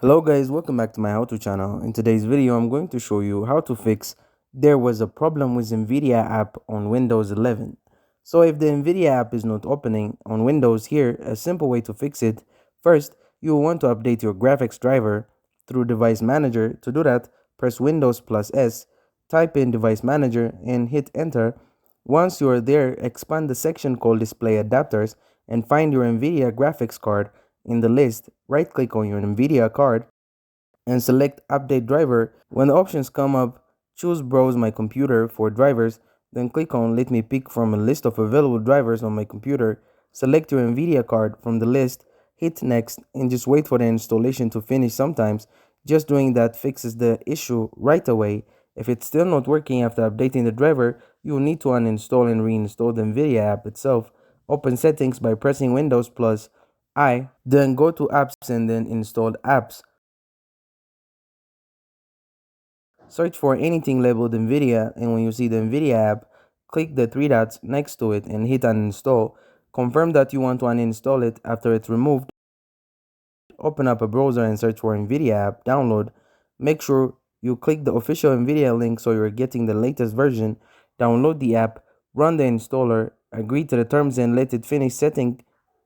Hello guys, welcome back to my how-to channel. In today's video, I'm going to show you how to fix there was a problem with NVIDIA app on Windows 11. So if the NVIDIA app is not opening on Windows here, a simple way to fix it. First, you will want to update your graphics driver through Device Manager. To do that, press Windows plus S, type in Device Manager and hit enter. Once you are there, expand the section called Display Adapters and find your NVIDIA graphics card in the list. Right click on your NVIDIA card and select Update Driver. When the options come up, choose Browse My Computer for drivers, then click on Let me pick from a list of available drivers on my computer. Select your NVIDIA card from the list, hit Next, and just wait for the installation to finish. Sometimes just doing that fixes the issue right away. If it's still not working after updating the driver, you will need to uninstall and reinstall the NVIDIA app itself. Open Settings by pressing Windows plus I, then go to Apps and then Installed Apps. Search for anything labeled NVIDIA, and when you see the NVIDIA app, click the three dots next to it and hit uninstall. Confirm that you want to uninstall it. After it's removed, open up a browser and search for NVIDIA app, download. Make sure you click the official NVIDIA link so you're getting the latest version. Download the app, run the installer, agree to the terms and let it finish setting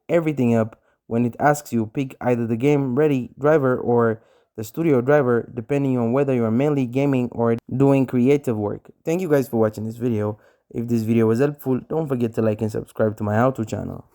everything up. When it asks you, pick either the game ready driver or the studio driver, depending on whether you are mainly gaming or doing creative work. Thank you guys for watching this video. If this video was helpful, don't forget to like and subscribe to my how-to channel.